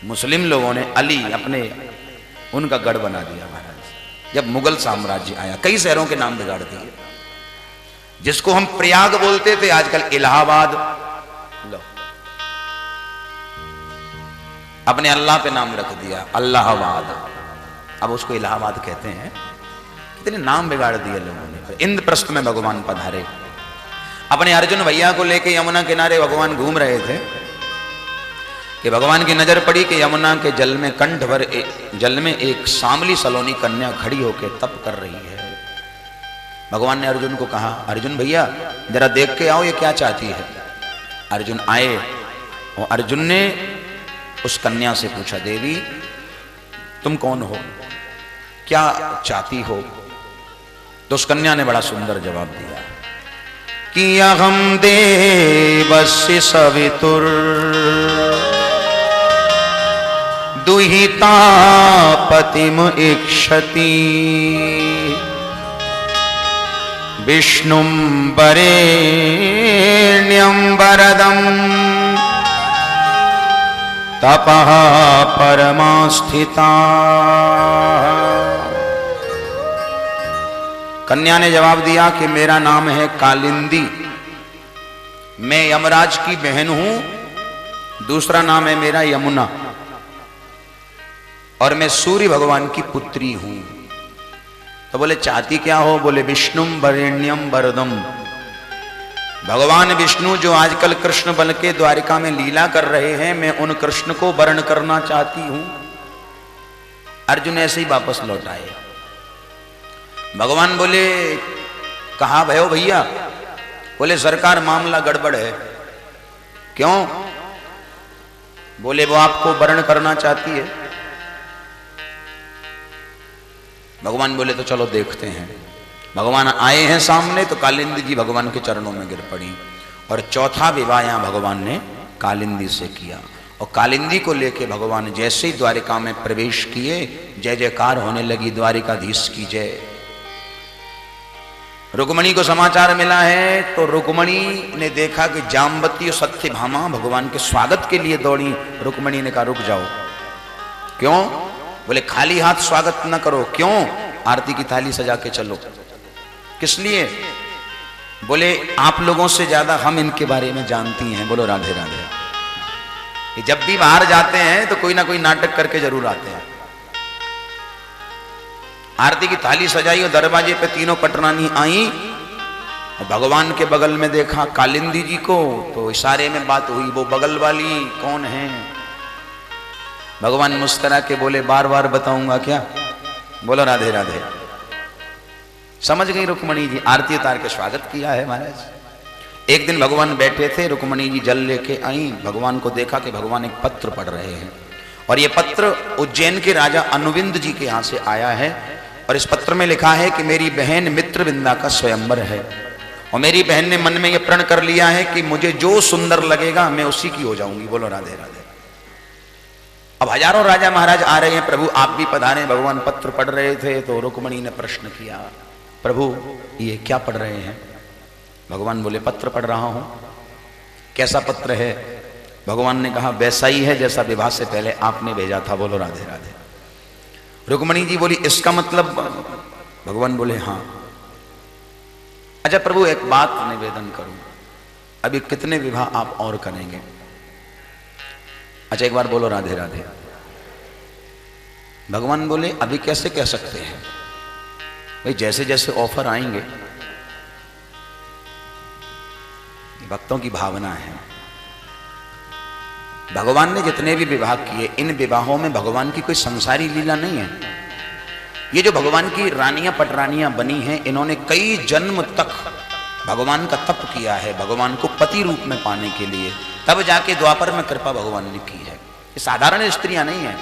मुस्लिम लोगों ने अली अपने उनका गढ़ बना दिया महाराज। जब मुगल साम्राज्य आया कई शहरों के नाम बिगाड़ दिए। जिसको हम प्रयाग बोलते थे आजकल इलाहाबाद, लो अपने अल्लाह पे नाम रख दिया अल्लाहाबाद, अब उसको इलाहाबाद कहते हैं। कितने नाम बिगाड़ दिए लोगों ने। इंद्रप्रस्थ में भगवान पधारे, अपने अर्जुन भैया को लेके यमुना किनारे भगवान घूम रहे थे कि भगवान की नजर पड़ी कि यमुना के जल में कंठ भर जल में एक सांवली सलोनी कन्या खड़ी होकर तप कर रही है। भगवान ने अर्जुन को कहा, अर्जुन भैया जरा देख के आओ ये क्या चाहती है। अर्जुन आए और अर्जुन ने उस कन्या से पूछा, देवी तुम कौन हो, क्या चाहती हो। तो उस कन्या ने बड़ा सुंदर जवाब दिया कि अहम देवस्य सवितुर दुहिता पतिम इक्षति विष्णुं वरेण्यं वरदं तपः परमास्थिता। कन्या ने जवाब दिया कि मेरा नाम है कालिंदी, मैं यमराज की बहन हूं, दूसरा नाम है मेरा यमुना, और मैं सूर्य भगवान की पुत्री हूं। तो बोले चाहती क्या हो। बोले विष्णुम वरेण्यम वरदम, भगवान विष्णु जो आजकल कृष्ण बन के द्वारिका में लीला कर रहे हैं, मैं उन कृष्ण को वर्ण करना चाहती हूं। अर्जुन ऐसे ही वापस लौट आए। भगवान बोले कहां भयो भैया। बोले सरकार मामला गड़बड़ है। क्यों। बोले वो आपको वर्ण करना चाहती है। भगवान बोले तो चलो देखते हैं। भगवान आए हैं सामने तो कालिंदी जी भगवान के चरणों में गिर पड़ी और चौथा विवाह यहां भगवान ने कालिंदी से किया। और कालिंदी को लेके भगवान जैसे ही द्वारिका में प्रवेश किए जय जयकार होने लगी, द्वारिकाधीश की जय। रुक्मणी को समाचार मिला है तो रुक्मणी ने देखा कि जामवती और सत्यभामा भगवान के स्वागत के लिए दौड़ी। रुक्मणी ने कहा रुक जाओ। क्यों। बोले खाली हाथ स्वागत न करो। क्यों। आरती की थाली सजा के चलो। किस लिए। बोले आप लोगों से ज्यादा हम इनके बारे में जानती हैं। बोलो राधे राधे। ये जब भी बाहर जाते हैं तो कोई ना कोई नाटक करके जरूर आते हैं। आरती की थाली सजाई और दरवाजे पे तीनों पटरानी आई और भगवान के बगल में देखा कालिंदी जी को तो इशारे में बात हुई, वो बगल वाली कौन है। भगवान मुस्कुरा के बोले बार बार बताऊंगा क्या। बोलो राधे राधे। समझ गई रुक्मणी जी। आरती उतार के स्वागत किया है महाराज। एक दिन भगवान बैठे थे, रुक्मणी जी जल लेके आई। भगवान को देखा कि भगवान एक पत्र पढ़ रहे हैं और ये पत्र उज्जैन के राजा अनुविंद जी के यहां से आया है। और इस पत्र में लिखा है कि मेरी बहन मित्रविंदा का स्वयंवर है और मेरी बहन ने मन में यह प्रण कर लिया है कि मुझे जो सुंदर लगेगा मैं उसी की हो जाऊंगी। बोलो राधे राधे। अब हजारों राजा महाराज आ रहे हैं, प्रभु आप भी पधारे। भगवान पत्र पढ़ रहे थे तो रुक्मणी ने प्रश्न किया, प्रभु ये क्या पढ़ रहे हैं। भगवान बोले पत्र पढ़ रहा हूं। कैसा पत्र है। भगवान ने कहा वैसा ही है जैसा विवाह से पहले आपने भेजा था। बोलो राधे राधे। रुक्मणी जी बोली इसका मतलब। भगवान बोले हाँ। अच्छा प्रभु एक बात निवेदन करूं, अभी कितने विवाह आप और करेंगे। अच्छा एक बार बोलो राधे राधे। भगवान बोले अभी कैसे कह सकते हैं भाई, जैसे जैसे ऑफर आएंगे। भक्तों की भावना है। भगवान ने जितने भी विवाह किए इन विवाहों में भगवान की कोई संसारी लीला नहीं है। ये जो भगवान की रानियां पटरानियां बनी हैं इन्होंने कई जन्म तक भगवान का तप किया है भगवान को पति रूप में पाने के लिए, तब जाके द्वापर में कृपा भगवान ने की है। ये साधारण स्त्रियां नहीं है।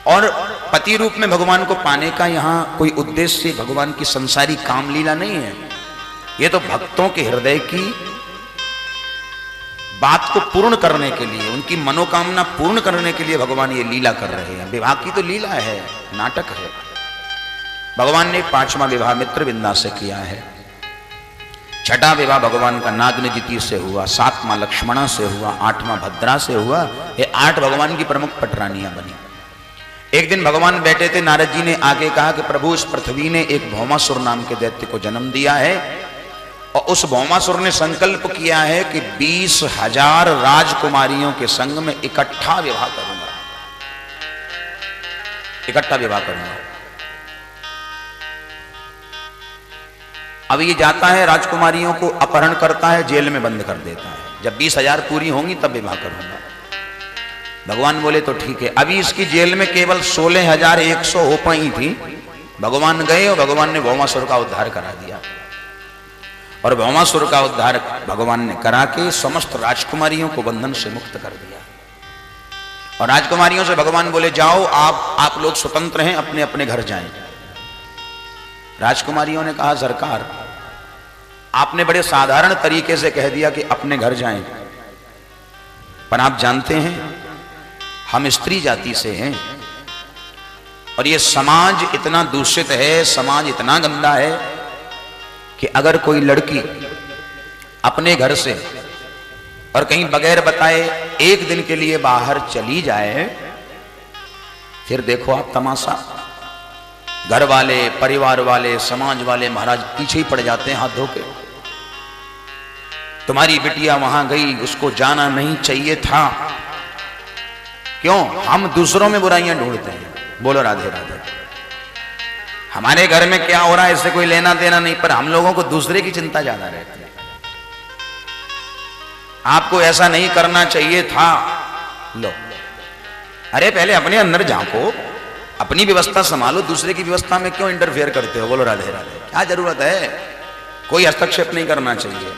और पति रूप में भगवान को पाने का यहाँ कोई उद्देश्य भगवान की संसारी कामलीला नहीं है। ये तो भक्तों के हृदय की बात को पूर्ण करने के लिए, उनकी मनोकामना पूर्ण करने के लिए भगवान ये लीला कर रहे हैं। विवाह की तो लीला है, नाटक है। भगवान ने 5वां विवाह मित्रविंदा से किया है। छठा विवाह भगवान का नागनिजिति से हुआ, 7वां लक्ष्मणा से हुआ, 8वां भद्रा से हुआ। ये 8 भगवान की प्रमुख पटरानियां बनी। एक दिन भगवान बैठे थे, नारद जी ने आगे कहा कि प्रभु इस पृथ्वी ने एक भौमासुर नाम के दैत्य को जन्म दिया है और उस भौमासुर ने संकल्प किया है कि 20,000 राजकुमारियों के संग में इकट्ठा विवाह करूंगा, इकट्ठा विवाह करूंगा। अब ये जाता है, राजकुमारियों को अपहरण करता है, जेल में बंद कर देता है। जब 20,000 पूरी होंगी तब विवाह करूंगा। भगवान बोले तो ठीक है। अभी इसकी जेल में केवल 16,100 हो पाई थी। भगवान गए और भगवान ने भौमासुर का उद्धार करा दिया। और भौमासुर का उद्धार भगवान ने करा के समस्त राजकुमारियों को बंधन से मुक्त कर दिया। और राजकुमारियों से भगवान बोले जाओ, आप लोग स्वतंत्र हैं, अपने अपने घर जाएं। राजकुमारियों ने कहा सरकार, आपने बड़े साधारण तरीके से कह दिया कि अपने घर जाएं, पर आप जानते हैं हम स्त्री जाति से हैं और ये समाज इतना दूषित है, समाज इतना गंदा है कि अगर कोई लड़की अपने घर से और कहीं बगैर बताए एक दिन के लिए बाहर चली जाए, फिर देखो आप तमाशा, घर वाले, परिवार वाले, समाज वाले महाराज पीछे ही पड़ जाते हैं हाथ धो के। तुम्हारी बिटिया वहां गई, उसको जाना नहीं चाहिए था। क्यों? हम दूसरों में बुराइयां ढूंढते हैं। बोलो राधे राधे। हमारे घर में क्या हो रहा है इससे कोई लेना देना नहीं, पर हम लोगों को दूसरे की चिंता ज्यादा रहती है। आपको ऐसा नहीं करना चाहिए था। लो, अरे पहले अपने अंदर झांको, अपनी व्यवस्था संभालो, दूसरे की व्यवस्था में क्यों इंटरफेयर करते हो? बोलो राधे राधे। क्या जरूरत है? कोई हस्तक्षेप नहीं करना चाहिए।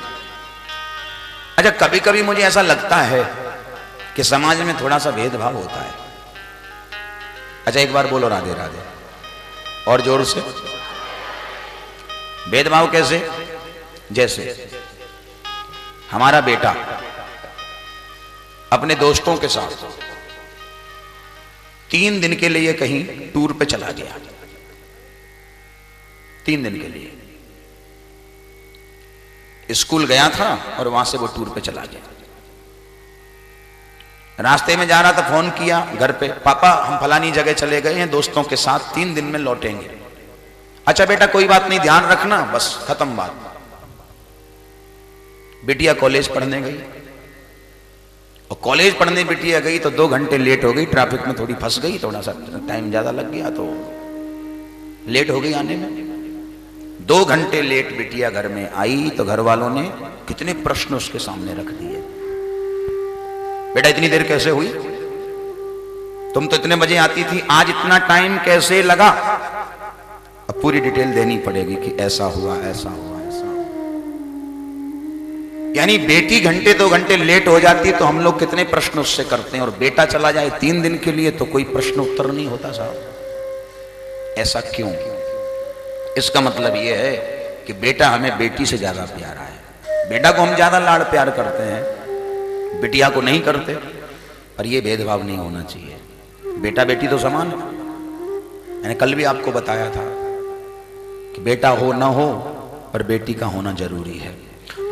अच्छा, कभी कभी मुझे ऐसा लगता है कि समाज में थोड़ा सा भेदभाव होता है। अच्छा, एक बार बोलो राधे राधे और जोर से। भेदभाव कैसे? जैसे हमारा बेटा अपने दोस्तों के साथ 3 दिन के लिए कहीं टूर पे चला गया। 3 दिन के लिए स्कूल गया था और वहां से वो टूर पे चला गया। रास्ते में जा रहा था, फोन किया घर पे, पापा हम फलानी जगह चले गए हैं दोस्तों के साथ, 3 दिन में लौटेंगे। अच्छा बेटा कोई बात नहीं, ध्यान रखना, बस खत्म बात। बिटिया कॉलेज पढ़ने गई और कॉलेज पढ़ने बिटिया गई तो 2 घंटे लेट हो गई, ट्रैफिक में थोड़ी फंस गई, थोड़ा सा टाइम ज्यादा लग गया तो लेट हो गई आने में। 2 घंटे लेट बिटिया घर में आई तो घर वालों ने कितने प्रश्न उसके सामने रख दिए। बेटा इतनी देर कैसे हुई? तुम तो इतने बजे आती थी, आज इतना टाइम कैसे लगा? अब पूरी डिटेल देनी पड़ेगी कि ऐसा हुआ, ऐसा हुआ, ऐसा हुआ। यानी बेटी घंटे 2 घंटे लेट हो जाती तो हम लोग कितने प्रश्न उससे करते हैं, और बेटा चला जाए 3 दिन के लिए तो कोई प्रश्न उत्तर नहीं होता साहब। ऐसा क्यों? इसका मतलब यह है कि बेटा हमें बेटी से ज्यादा प्यारा है। बेटा को हम ज्यादा लाड़ प्यार करते हैं, बिटिया को नहीं करते। पर यह भेदभाव नहीं होना चाहिए। बेटा बेटी तो समान है। मैंने कल भी आपको बताया था कि बेटा हो ना हो पर बेटी का होना जरूरी है।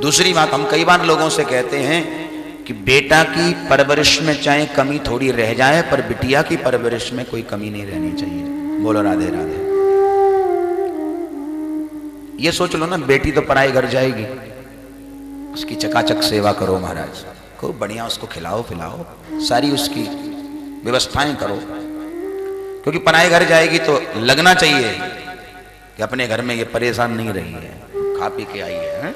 दूसरी बात, हम कई बार लोगों से कहते हैं कि बेटा की परवरिश में चाहे कमी थोड़ी रह जाए पर बिटिया की परवरिश में कोई कमी नहीं रहनी चाहिए। बोलो राधे राधे। ये सोच लो ना, बेटी तो पराए घर जाएगी, उसकी चकाचक सेवा करो महाराज, खूब बढ़िया उसको खिलाओ पिलाओ, सारी उसकी व्यवस्थाएं करो, क्योंकि पराए घर जाएगी तो लगना चाहिए कि अपने घर में ये परेशान नहीं रही है, खा पी के आई है।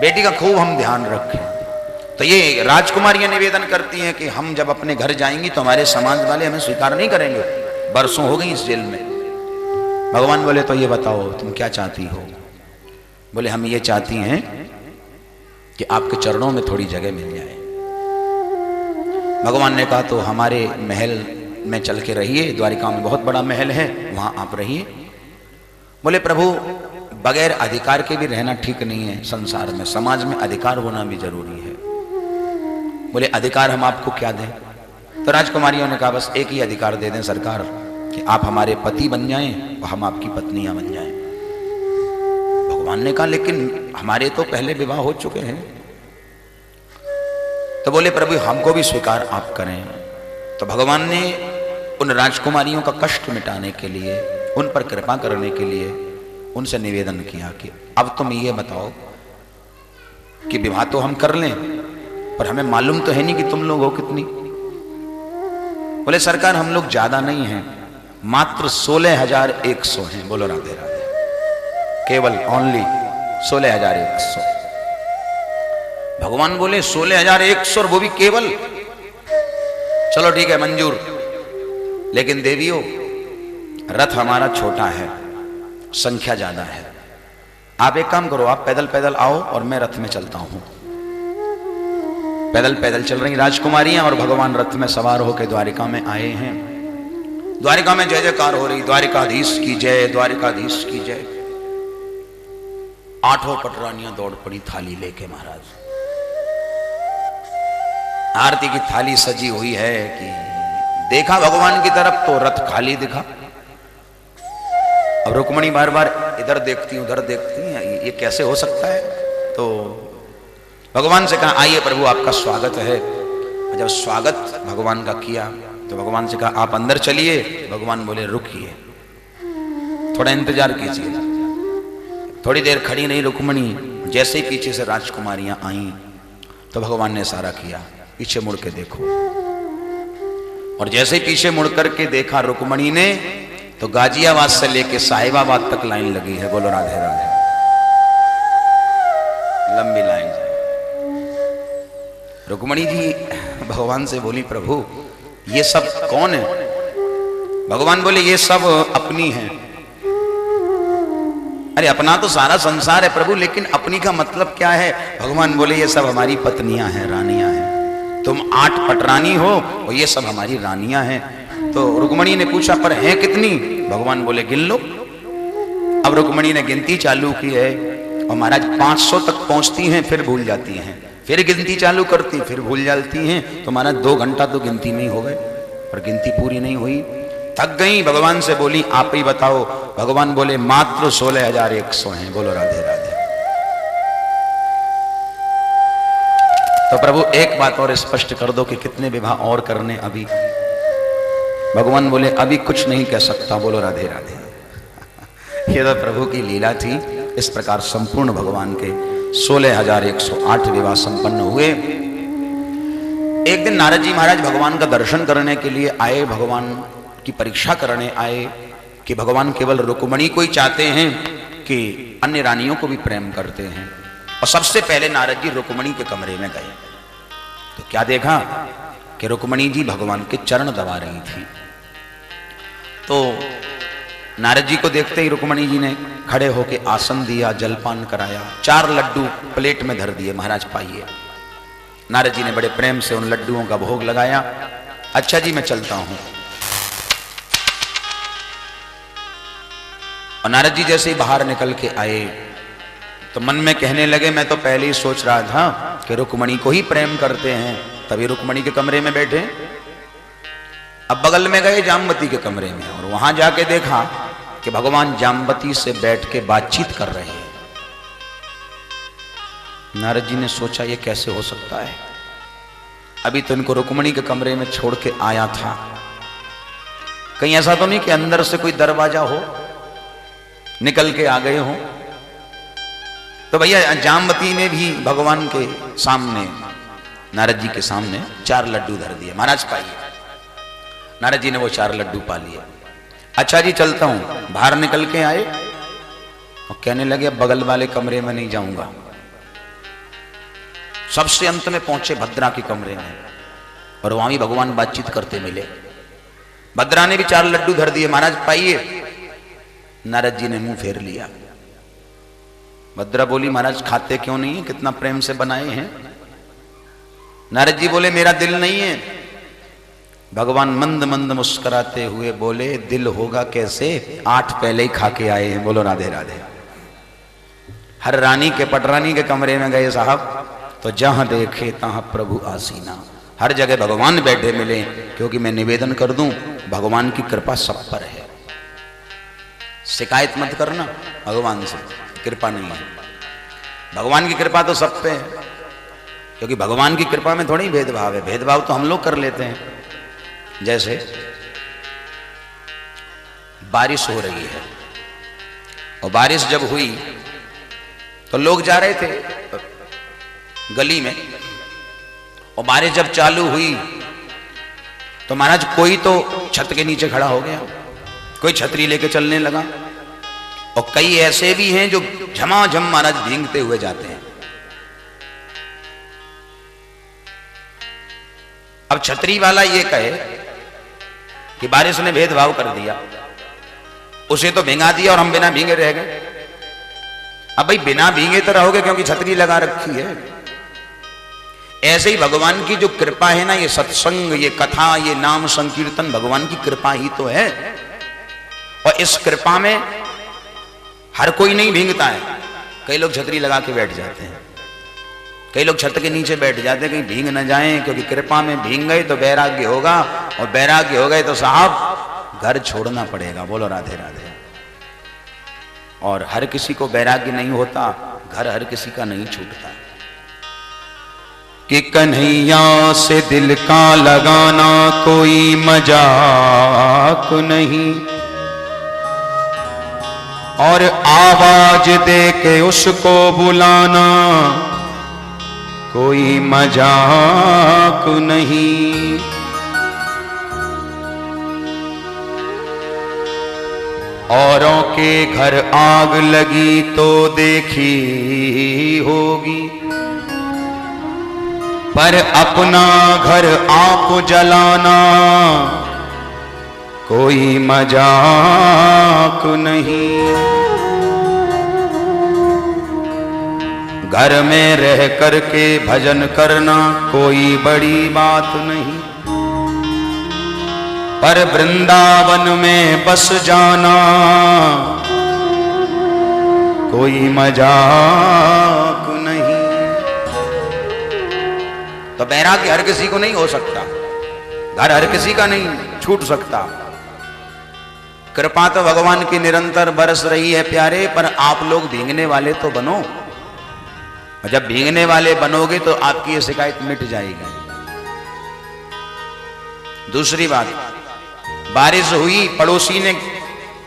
बेटी का खूब हम ध्यान रखें। तो ये राजकुमारियां निवेदन करती हैं कि हम जब अपने घर जाएंगी तो हमारे समाज वाले हमें स्वीकार नहीं करेंगे। बरसों हो गई इस जेल में। भगवान बोले तो ये बताओ तुम क्या चाहती हो? बोले हम ये चाहती हैं कि आपके चरणों में थोड़ी जगह मिल जाए। भगवान ने कहा तो हमारे महल में चल के रहिए, द्वारिका में बहुत बड़ा महल है, वहां आप रहिए। बोले प्रभु बगैर अधिकार के भी रहना ठीक नहीं है, संसार में समाज में अधिकार होना भी जरूरी है। बोले अधिकार हम आपको क्या दें? तो राजकुमारियों ने कहा बस एक ही अधिकार दे दें सरकार, कि आप हमारे पति बन जाएं और हम आपकी पत्नियां बन जाएं। भगवान ने कहा लेकिन हमारे तो पहले विवाह हो चुके हैं। तो बोले प्रभु हमको भी स्वीकार आप करें। तो भगवान ने उन राजकुमारियों का कष्ट मिटाने के लिए, उन पर कृपा करने के लिए उनसे निवेदन किया कि अब तुम ये बताओ कि विवाह तो हम कर लें, पर हमें मालूम तो है नहीं कि तुम लोग हो कितनी। बोले सरकार हम लोग ज्यादा नहीं हैं, मात्र 16,100 हैं। बोलो राधे राधे। केवल ओनली 16,100। भगवान बोले 16,100 और वो भी केवल? चलो ठीक है मंजूर, लेकिन देवियों रथ हमारा छोटा है, संख्या ज्यादा है। आप एक काम करो, आप पैदल पैदल आओ और मैं रथ में चलता हूं। पैदल पैदल चल रही राजकुमारियां और भगवान रथ में सवार होकर द्वारिका में आए हैं। द्वारिका में जय जयकार हो रही, द्वारिकाधीश की जय, द्वारिकाधीश की जय। 8 पटरानियां दौड़ पड़ी थाली लेके महाराज। आरती की थाली सजी हुई है कि देखा भगवान की तरफ तो रथ खाली दिखा। अब रुक्मणी बार बार इधर देखती उधर देखती हैं, ये कैसे हो सकता है। तो भगवान से कहा आइए प्रभु आपका स्वागत है। जब स्वागत भगवान का किया तो भगवान से कहा आप अंदर चलिए। भगवान बोले रुकिए, थोड़ा इंतजार कीजिए। थोड़ी देर खड़ी नहीं रुक्मणी, जैसे ही पीछे से राजकुमारियां आईं तो भगवान ने इशारा किया पीछे मुड़ के देखो। और जैसे ही पीछे मुड़ करके देखा रुक्मणी ने तो गाजियाबाद से लेके साहिबाबाद तक लाइन लगी है। बोलो राधे राधे। लंबी लाइन। रुक्मणी जी भगवान से बोली प्रभु ये सब कौन है? भगवान बोले ये सब अपनी है। अरे अपना तो सारा संसार है प्रभु, लेकिन अपनी का मतलब क्या है? भगवान बोले ये सब हमारी पत्नियां हैं, रानियां हैं। तुम 8 पटरानी हो और ये सब हमारी रानियां हैं। तो रुक्मणी ने पूछा पर हैं कितनी? भगवान बोले गिन लो। अब रुक्मणी ने गिनती चालू की है और महाराज 500 तक पहुंचती हैं, फिर भूल जाती हैं, फिर गिनती चालू करती, फिर भूल जाती हैं। तो महाराज 2 घंटा तो गिनती में हो गए, पर गिनती पूरी नहीं हुई। थक गई, भगवान से बोली आप ही बताओ। भगवान बोले मात्र 16,100 हैं। बोलो राधे राधे। तो प्रभु एक बात और स्पष्ट कर दो कि कितने विवाह और करने अभी? भगवान बोले अभी कुछ नहीं कह सकता। बोलो राधे राधे। ये तो प्रभु की लीला थी। इस प्रकार संपूर्ण भगवान के 16,108 विवाह संपन्न हुए। एक दिन नारद जी महाराज भगवान का दर्शन करने के लिए आए, भगवान की परीक्षा करने आए कि भगवान केवल रुक्मणी को ही चाहते हैं कि अन्य रानियों को भी प्रेम करते हैं। और सबसे पहले नारद जी रुक्मणी के कमरे में गए तो क्या देखा कि रुक्मणी जी भगवान के चरण दबा रही थी। तो नारद जी को देखते ही रुक्मणी जी ने खड़े होकर आसन दिया, जलपान कराया, 4 लड्डू प्लेट में धर दिए। महाराज पाइए। नारद जी ने बड़े प्रेम से उन लड्डुओं का भोग लगाया। अच्छा जी मैं चलता हूं। और नारद जी जैसे ही बाहर निकल के आए तो मन में कहने लगे मैं तो पहले ही सोच रहा था कि रुक्मणी को ही प्रेम करते हैं, तभी रुक्मणी के कमरे में बैठे। अब बगल में गए जाम्बती के कमरे में और वहां जाके देखा कि भगवान जाम्बती से बैठ के बातचीत कर रहे हैं। नारद जी ने सोचा ये कैसे हो सकता है? अभी तो इनको रुक्मणी के कमरे में छोड़ के आया था, कहीं ऐसा तो नहीं कि अंदर से कोई दरवाजा हो, निकल के आ गए हो। तो भैया जाम्बती ने भी भगवान के सामने, नारद जी के सामने 4 लड्डू धर दिए। महाराज पाइए। नारद जी ने वो 4 लड्डू पा लिए। अच्छा जी चलता हूं। बाहर निकल के आए और कहने लगे बगल वाले कमरे में नहीं जाऊंगा। सबसे अंत में पहुंचे भद्रा के कमरे में और वहां भी भगवान बातचीत करते मिले। भद्रा ने भी 4 लड्डू धर दिए। महाराज पाइए। नारद जी ने मुंह फेर लिया। भद्रा बोली महाराज खाते क्यों नहीं है? कितना प्रेम से बनाए हैं। नारद जी बोले मेरा दिल नहीं है। भगवान मंद मंद मुस्कुराते हुए बोले दिल होगा कैसे, 8 पहले ही खा के आए हैं। बोलो राधे राधे। हर रानी के पटरानी के कमरे में गए साहब तो जहां देखे तहां प्रभु आसीना। हर जगह भगवान बैठे मिले, क्योंकि मैं निवेदन कर दूं भगवान की कृपा सब पर है। शिकायत मत करना भगवान से, कृपा नहीं है। भगवान की कृपा तो सब पे है, क्योंकि भगवान की कृपा में थोड़ी भेदभाव है, भेदभाव तो हम लोग कर लेते हैं। जैसे बारिश हो रही है और बारिश जब हुई तो लोग जा रहे थे गली में, और बारिश जब चालू हुई तो महाराज कोई तो छत के नीचे खड़ा हो गया, कोई छतरी लेके चलने लगा, और कई ऐसे भी हैं जो झमाझम महाराज भींगते हुए जाते हैं। अब छतरी वाला ये कहे कि बारिश ने भेदभाव कर दिया, उसे तो भींगा दिया और हम बिना भींगे रह गए। अब भाई बिना भींगे तो रहोगे क्योंकि छतरी लगा रखी है। ऐसे ही भगवान की जो कृपा है ना, ये सत्संग, ये कथा, ये नाम संकीर्तन भगवान की कृपा ही तो है। और इस कृपा में हर कोई नहीं भींगता है। कई लोग छतरी लगा के बैठ जाते हैं, कई लोग छत के नीचे बैठ जाते हैं कहीं भींग न जाएं, क्योंकि कृपा में भींग गए तो वैराग्य होगा, और वैराग्य हो गए तो साहब घर छोड़ना पड़ेगा। बोलो राधे राधे। और हर किसी को वैराग्य नहीं होता, घर हर किसी का नहीं छूटता। कि कन्हैया से दिल का लगाना कोई मजाक नहीं, और आवाज दे के उसको बुलाना कोई मजाक नहीं। औरों के घर आग लगी तो देखी होगी, पर अपना घर आप जलाना कोई मजाक नहीं। घर में रह करके भजन करना कोई बड़ी बात नहीं, पर वृंदावन में बस जाना कोई मजाक नहीं। तो वैराग्य हर किसी को नहीं हो सकता, घर हर किसी का नहीं छूट सकता। कृपा तो भगवान की निरंतर बरस रही है प्यारे, पर आप लोग भींगने वाले तो बनो। और जब भींगने वाले बनोगे तो आपकी ये शिकायत मिट जाएगी। दूसरी बात, बारिश हुई, पड़ोसी ने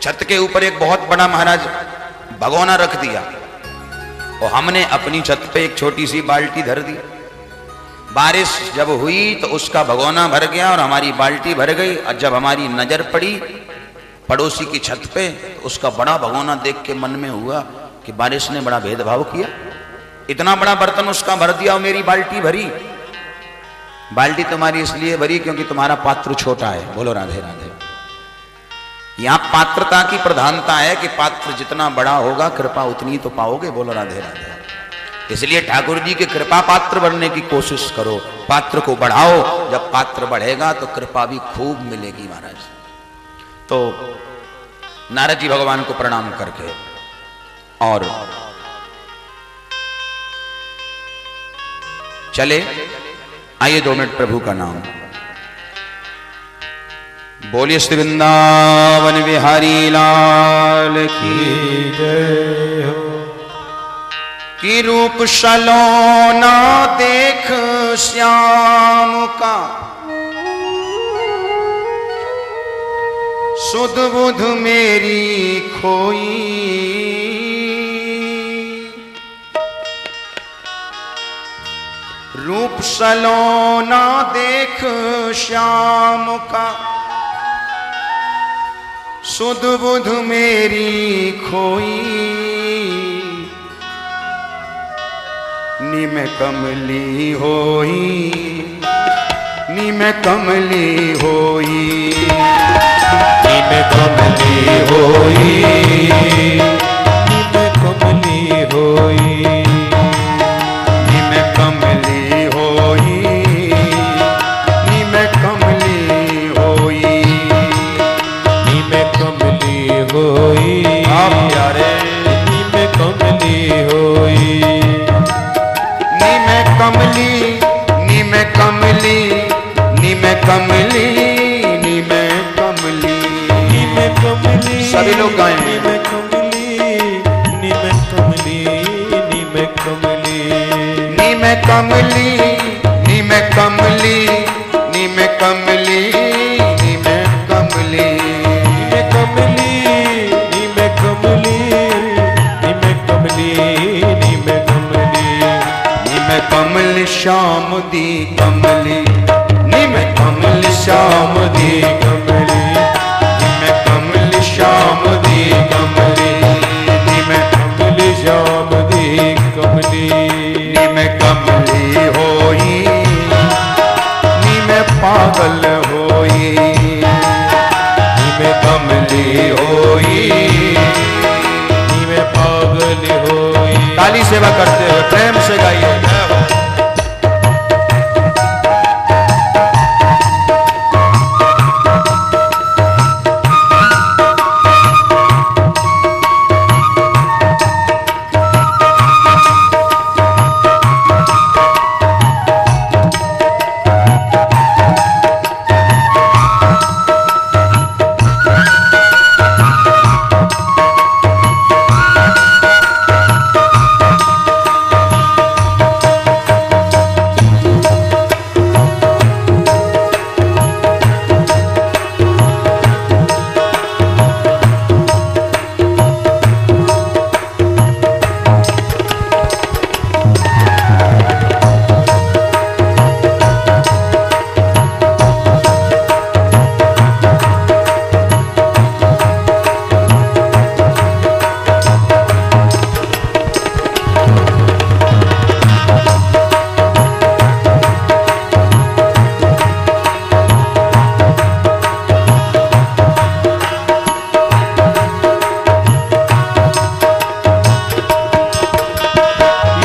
छत के ऊपर एक बहुत बड़ा महाराज भगोना रख दिया, और हमने अपनी छत पे एक छोटी सी बाल्टी धर दी। बारिश जब हुई तो उसका भगोना भर गया और हमारी बाल्टी भर गई। और जब हमारी नजर पड़ी पड़ोसी की छत पे, तो उसका बड़ा भगोना देख के मन में हुआ कि बारिश ने बड़ा भेदभाव किया, इतना बड़ा बर्तन उसका भर दिया और मेरी बाल्टी भरी। बाल्टी तुम्हारी इसलिए भरी क्योंकि तुम्हारा पात्र छोटा है। बोलो राधे राधे। यहां पात्रता की प्रधानता है कि पात्र जितना बड़ा होगा कृपा उतनी तो पाओगे। बोलो राधे राधे। इसलिए ठाकुर जी के कृपा पात्र बनने की कोशिश करो, पात्र को बढ़ाओ। जब पात्र बढ़ेगा तो कृपा भी खूब मिलेगी महाराज। तो नारद जी भगवान को प्रणाम करके और चले। आइए 2 मिनट प्रभु का नाम बोलिए। श्री वृंदावन बिहारी लाल की जय हो। कि रूप सलोना देख श्याम का, सुध बुध मेरी खोई। रूप सलोना देख श्याम का, सुध बुध मेरी खोई। निम कमली होई, निम कमली होई, निम कमली होई, निम कमली होई, निम कमली होई, निम कमली होई, निम कमली होई। आप प्यारे निम कमली होई, निम कमली, निम कमली, निम कमली, निम कमली, निम कमली। सभी लोग गाएं। निम कमली, निम कमली। कमली, नी में कमली, नी में कमली, नी में कमली, नी में कमली, नी में कमली, नी में कमली, नी में कमली, नी में कमल श्याम दी कमली, नी में कमल श्याम दी कमली, नी में कमल श्याम दी कमली, नी में कमल श्याम दी कमली, नी में कमली होई, नी में पागल होई, नी में कमली होई, नी में पागल होई। ताली सेवा करते हुए प्रेम से गाइए।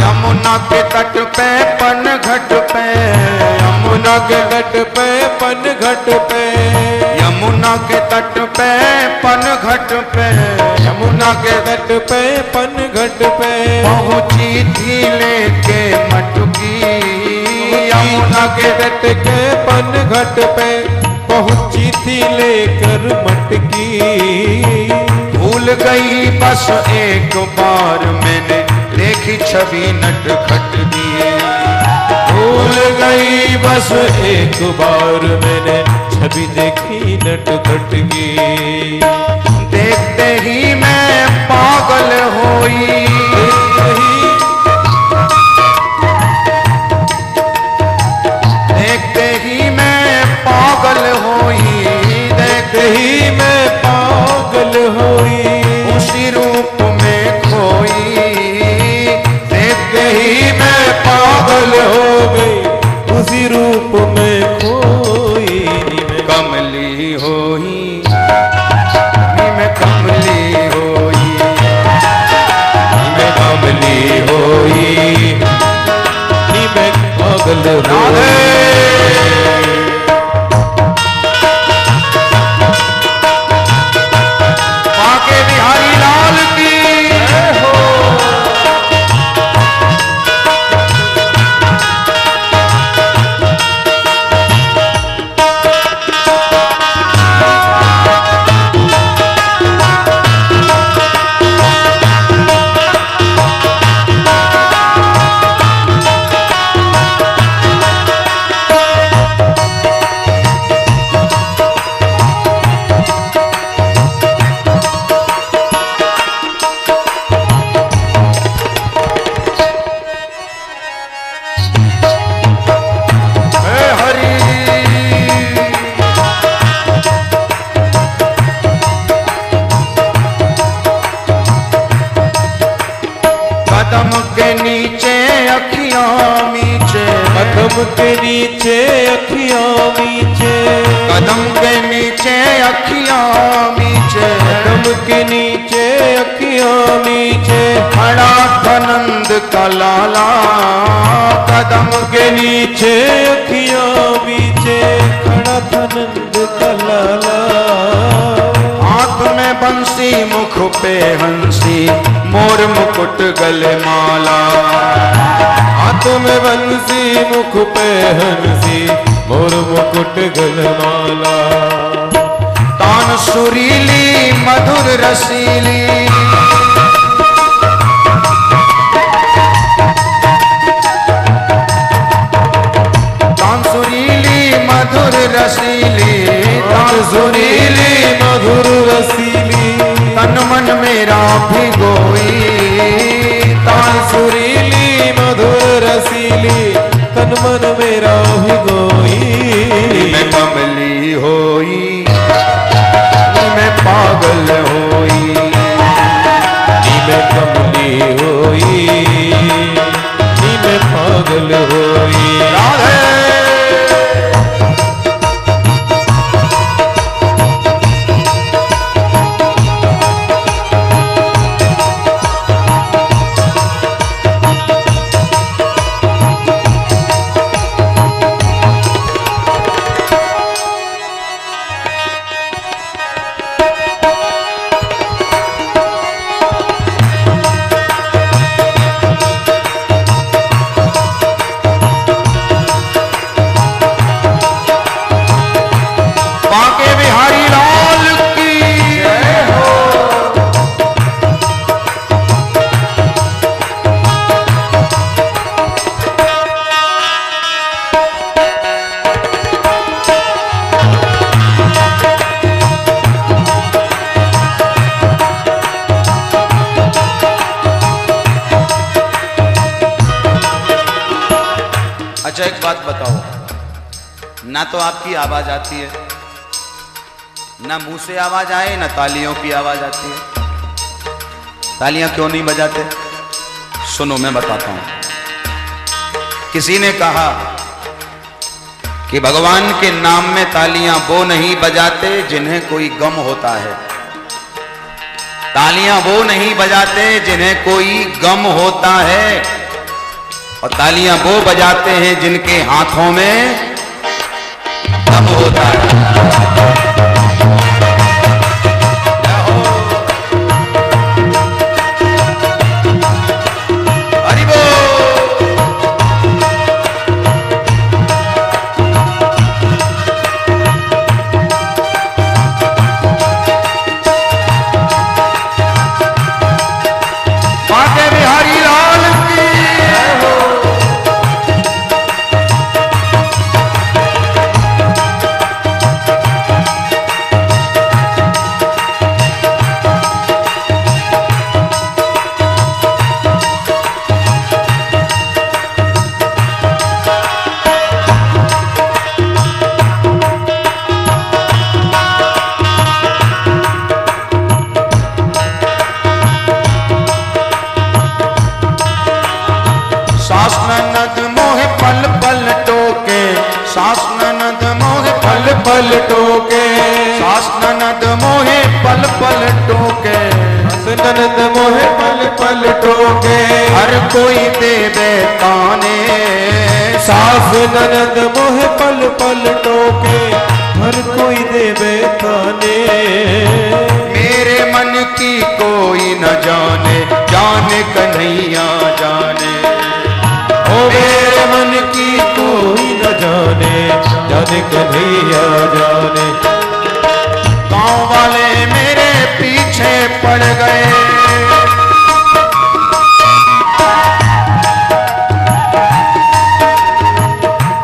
यमुना के तट पे पन घट पे, यमुना के तट पे पन घट पे, यमुना के तट पे पन घट पे पहुंची थी लेके मटकी, यमुना के तट के पन घट पे पहुंची थी लेकर मटकी। भूल गई बस एक बार मैंने देखी छवि नटखट की, भूल गई बस एक बार मैंने छवि देखी नटखट की। देखते ही मैं पागल होई, देखते ही मैं पागल होई, देखते ही मैं पागल होई, उसी रूप में खोई, देखते ही मैं पागल हो गई, उसी रूप में खोई। कमली होई, नी में कमली होई, नी में कमली होई, नी में पागल होई। बाके बिहारी लाल की कदम के नीचे अखियां मीचे, कदम के नीचे अखियां मीचे, कदम के नीचे अखियां मीचे, कदम के नीचे अखियां मीचे खड़ा आनंद का लाला, कदम के नीचे अखियां मीचे खड़ा आनंद का लाला। हाथ में बंसी मुख पे हंसी, मोर मुकुट गले माला, हाथ में बंसी मुख पे हंसी, मोर मुकुट गलमाला। तान सुरीली मधुर रसीली, मधुर रसीली तान सुरीली मधुर रसीली तन मन मेरा भिगोई तान सुरीली मधुर रसीली तन मन मेरा भिगोई मैं कमली होई मैं पागल होई मैं कमली होई मैं पागल होई राधे अच्छा एक बात बताओ, ना तो आपकी आवाज आती है, ना मुंह से आवाज आए, ना तालियों की आवाज आती है। तालियां क्यों नहीं बजाते? सुनो मैं बताता हूं। किसी ने कहा कि भगवान के नाम में तालियां वो नहीं बजाते जिन्हें कोई गम होता है, तालियां वो नहीं बजाते जिन्हें कोई गम होता है, और तालियां वो बजाते हैं जिनके हाथों में दम होता है। हरि बोल। बाके बिहारी लाल की सास ननद मोहे पल पल टोके, सास ननद मोहे पल पल टोके, सास ननद मोहे पल पल टोके, ननद मोहे पल पल टोके, हर कोई देवे ताने, सास ननद मोहे पल पल टोके, हर कोई देवे ताने। मेरे मन की कोई न जाने, जाने कन्हैया जाने, ओ मेरे मन की कोई न जाने, जाने कन्हैया जाने। गाँव वाले मेरे पीछे पड़ गए,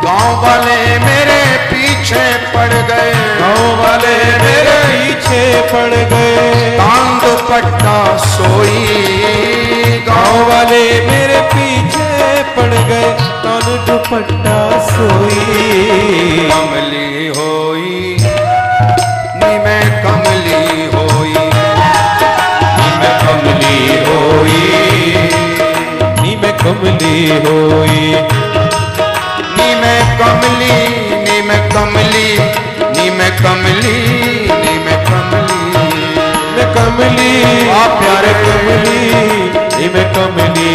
गाँव वाले मेरे पीछे पड़ गए, गाँव वाले मेरे पीछे पड़ गए, कांद पट्टा सोई, गाँव वाले मेरे पीछे पड़ गए, कान दुपट्टा सोई। कमली होई नी मैं कमली होई, नी मैं कमली होई, नी मैं कमली होई, नी मैं कमली, नी मैं कमली, नी मैं कमली, नी मैं कमली, मैं कमली, आ प्यारे कमली, नी मैं कमली,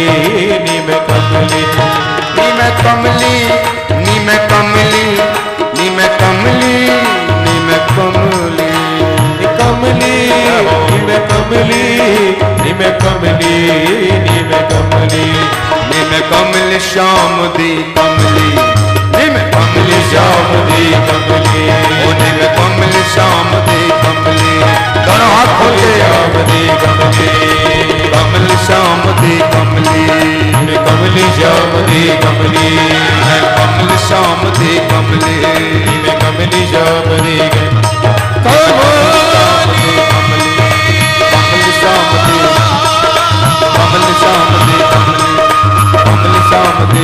नी मैं कमली, नी मैं कमली, नी मैं कमली, नी मैं कमली, नी मैं कमली, नी कमली, नी मैं कमली, नी मैं कमली, नी मैं कमली, नी मैं कमल श्याम दी कमली, नी मैं कमल श्याम श्याम दी कमली, ओ नी मैं कमल श्याम दी कमली, दोनों हाथ खोल के श्याम दी कमली, कमल श्याम दी कमली, मैं कमली श्याम दी कमली, मैं कमल श्याम दी कमली, मैं कमली श्याम दी कमली श्याम दी कमल श्याम दी कमल श्याम दी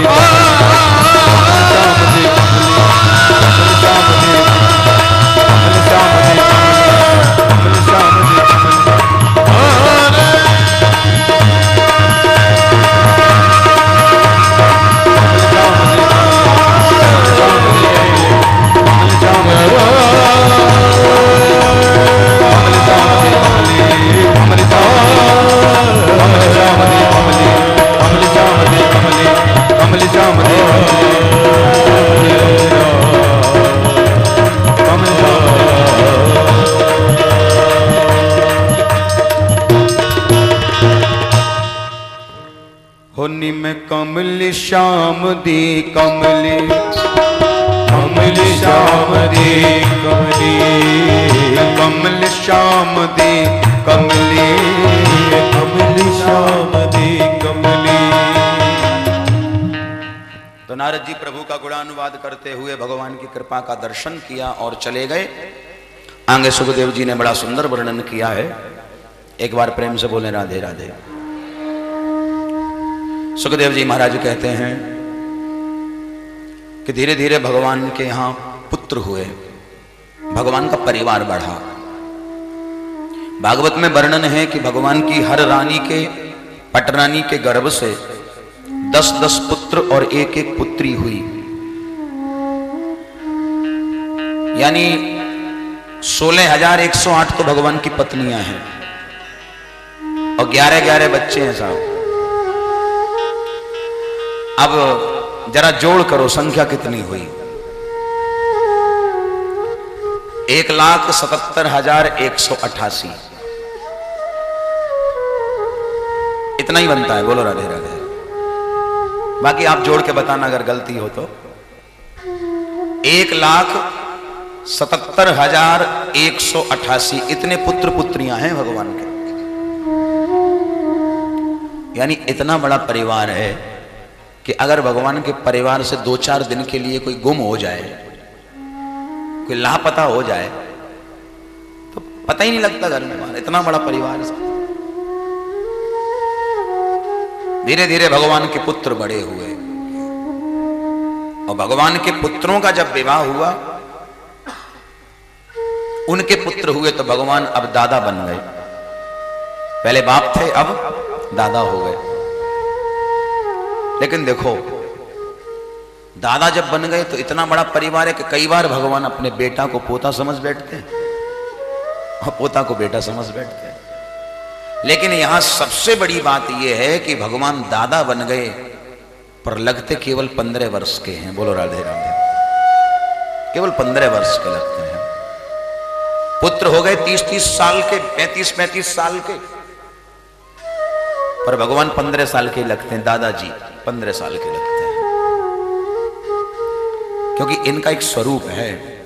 कमली श्याम दी कमली कमली श्याम दी कमली कमल श्याम दी कमली कमली श्याम दी कमली। तो नारद जी प्रभु का गुणानुवाद करते हुए भगवान की कृपा का दर्शन किया और चले गए। आगे सुखदेव जी ने बड़ा सुंदर वर्णन किया है। एक बार प्रेम से बोले राधे राधे। सुखदेव जी महाराज कहते हैं कि धीरे धीरे भगवान के यहां पुत्र हुए, भगवान का परिवार बढ़ा। भागवत में वर्णन है कि भगवान की हर रानी के पटरानी के गर्भ से 10-10 पुत्र और 1-1 पुत्री हुई, यानी 16,108 तो भगवान की पत्नियां हैं और 11-11 बच्चे हैं साहब। अब जरा जोड़ करो संख्या कितनी हुई। 1,77,188 इतना ही बनता है। बोलो राधे राधे। बाकी आप जोड़ के बताना अगर गलती हो तो। 1,77,188 इतने पुत्र पुत्रियां हैं भगवान के, यानी इतना बड़ा परिवार है कि अगर भगवान के परिवार से 2-4 दिन के लिए कोई गुम हो जाए, कोई लापता हो जाए तो पता ही नहीं लगता घर में। इतना बड़ा परिवार। धीरे धीरे भगवान के पुत्र बड़े हुए और भगवान के पुत्रों का जब विवाह हुआ, उनके पुत्र हुए तो भगवान अब दादा बन गए। पहले बाप थे, अब दादा हो गए। लेकिन देखो, दादा जब बन गए तो इतना बड़ा परिवार है कि कई बार भगवान अपने बेटा को पोता समझ बैठते हैं और पोता को बेटा समझ बैठते हैं। लेकिन यहां सबसे बड़ी बात यह है कि भगवान दादा बन गए पर लगते केवल 15 वर्ष के हैं। बोलो राधे राधे। केवल 15 वर्ष के लगते हैं। पुत्र हो गए 30-30 साल के, 35-35 साल के, पर भगवान 15 साल के लगते हैं। दादाजी 15 साल के लगते हैं, क्योंकि इनका एक स्वरूप है।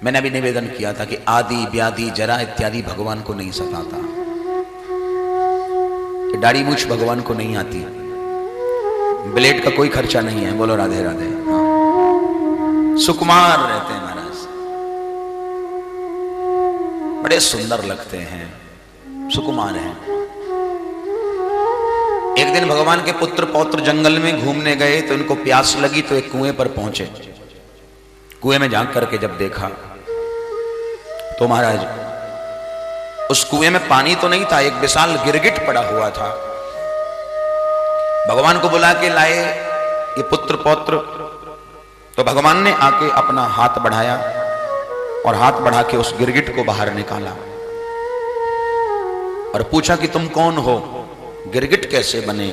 मैंने अभी निवेदन किया था कि आदि व्याधि जरा इत्यादि भगवान को नहीं सताता। दाढ़ी मूछ भगवान को नहीं आती, ब्लेड का कोई खर्चा नहीं है। बोलो राधे राधे। सुकुमार रहते हैं महाराज, बड़े सुंदर लगते हैं, सुकुमार हैं। एक दिन भगवान के पुत्र पौत्र जंगल में घूमने गए तो इनको प्यास लगी तो एक कुएं पर पहुंचे। कुएं में झांक करके जब देखा तो महाराज उस कुएं में पानी तो नहीं था, एक विशाल गिरगिट पड़ा हुआ था। भगवान को बुला के लाए ये पुत्र पौत्र, तो भगवान ने आके अपना हाथ बढ़ाया और हाथ बढ़ा के उस गिरगिट को बाहर निकाला और पूछा कि तुम कौन हो, गिरगिट कैसे बने?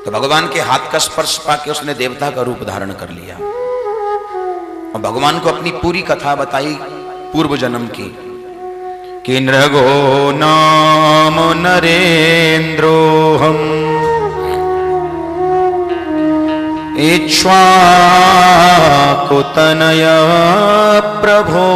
तो भगवान के हाथ का स्पर्श पाके उसने देवता का रूप धारण कर लिया और भगवान को अपनी पूरी कथा बताई पूर्व जन्म की कि नृगो नाम नरेंद्रो हम इक्ष्वाकुतनय प्रभो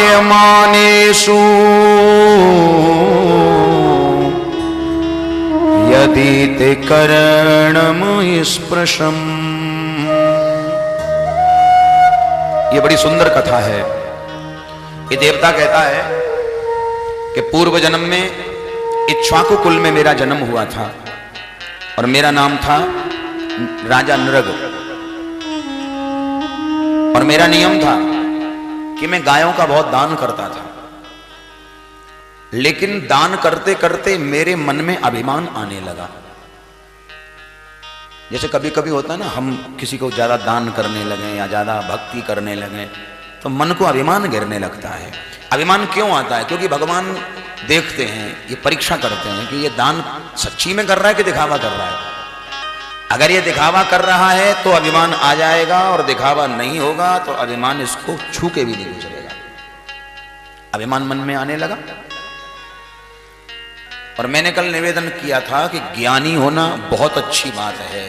दानिष्वाख्यायमानेषु ददीते कर्णमुहि स्पृशम। ये बड़ी सुंदर कथा है। ये देवता कहता है कि पूर्व जन्म में इक्ष्वाकु कुल में मेरा जन्म हुआ था और मेरा नाम था राजा नृग। और मेरा नियम था कि मैं गायों का बहुत दान करता था, लेकिन दान करते करते मेरे मन में अभिमान आने लगा। जैसे कभी कभी होता है ना, हम किसी को ज्यादा दान करने लगे या ज्यादा भक्ति करने लगे तो मन को अभिमान गिरने लगता है। अभिमान क्यों आता है? क्योंकि भगवान देखते हैं, ये परीक्षा करते हैं कि ये दान सच्ची में कर रहा है कि दिखावा कर रहा है। अगर ये दिखावा कर रहा है तो अभिमान आ जाएगा, और दिखावा नहीं होगा तो अभिमान इसको छू के भी नहीं गुजरेगा। अभिमान मन में आने लगा। और मैंने कल निवेदन किया था कि ज्ञानी होना बहुत अच्छी बात है,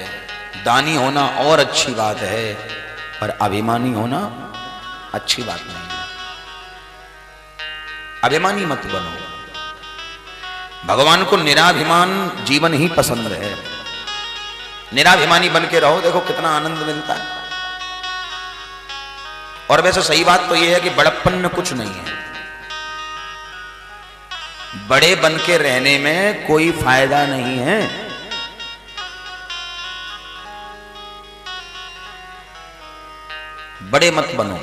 दानी होना और अच्छी बात है, पर अभिमानी होना अच्छी बात नहीं है। अभिमानी मत बनो। भगवान को निराभिमान जीवन ही पसंद है। निराभिमानी बन के रहो, देखो कितना आनंद मिलता है। और वैसे सही बात तो यह है कि बड़प्पन में कुछ नहीं है। बड़े बन के रहने में कोई फायदा नहीं है। बड़े मत बनो।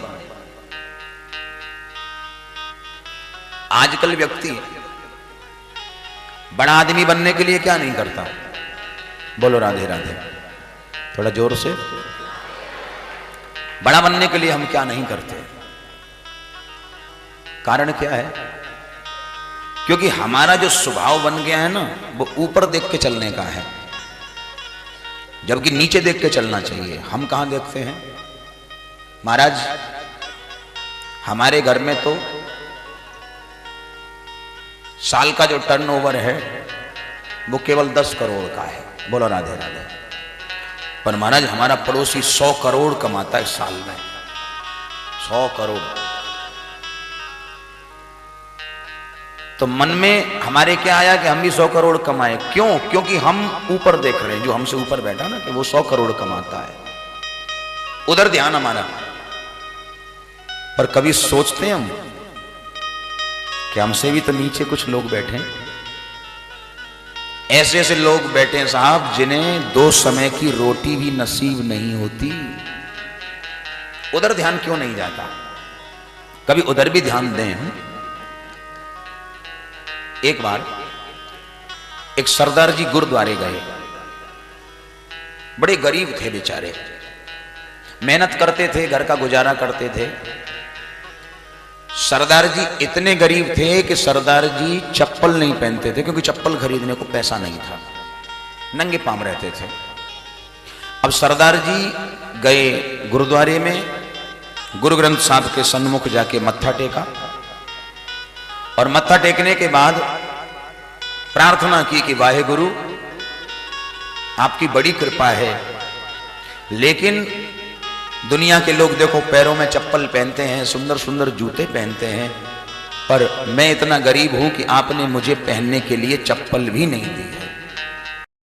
आजकल व्यक्ति बड़ा आदमी बनने के लिए क्या नहीं करता? बोलो राधे राधे, थोड़ा जोर से। बड़ा बनने के लिए हम क्या नहीं करते? कारण क्या है? क्योंकि हमारा जो स्वभाव बन गया है ना, वो ऊपर देख के चलने का है, जबकि नीचे देख के चलना चाहिए। हम कहां देखते हैं? महाराज, हमारे घर में तो साल का जो टर्नओवर है वो केवल 10 करोड़ का है। बोलो राधे राधे। पर महाराज, हमारा पड़ोसी 100 करोड़ कमाता है साल में। 100 करोड़। तो मन में हमारे क्या आया कि हम भी 100 करोड़ कमाए। क्यों? क्योंकि हम ऊपर देख रहे हैं, जो हमसे ऊपर बैठा ना, कि वो 100 करोड़ कमाता है, उधर ध्यान हमारा। पर कभी सोचते हैं हम कि हमसे भी तो नीचे कुछ लोग बैठे हैं। ऐसे ऐसे लोग बैठे हैं साहब, जिन्हें 2 समय की रोटी भी नसीब नहीं होती। उधर ध्यान क्यों नहीं जाता? कभी उधर भी ध्यान दें हम। एक बार एक सरदार जी गुरुद्वारे गए। बड़े गरीब थे बेचारे, मेहनत करते थे, घर का गुजारा करते थे। सरदार जी इतने गरीब थे कि सरदार जी चप्पल नहीं पहनते थे, क्योंकि चप्पल खरीदने को पैसा नहीं था, नंगे पांव रहते थे। अब सरदार जी गए गुरुद्वारे में, गुरु ग्रंथ साहब के सन्मुख जाके मत्था टेका, और मत्था टेकने के बाद प्रार्थना की कि वाहे गुरु, आपकी बड़ी कृपा है, लेकिन दुनिया के लोग देखो पैरों में चप्पल पहनते हैं, सुंदर सुंदर जूते पहनते हैं, पर मैं इतना गरीब हूं कि आपने मुझे पहनने के लिए चप्पल भी नहीं दी है।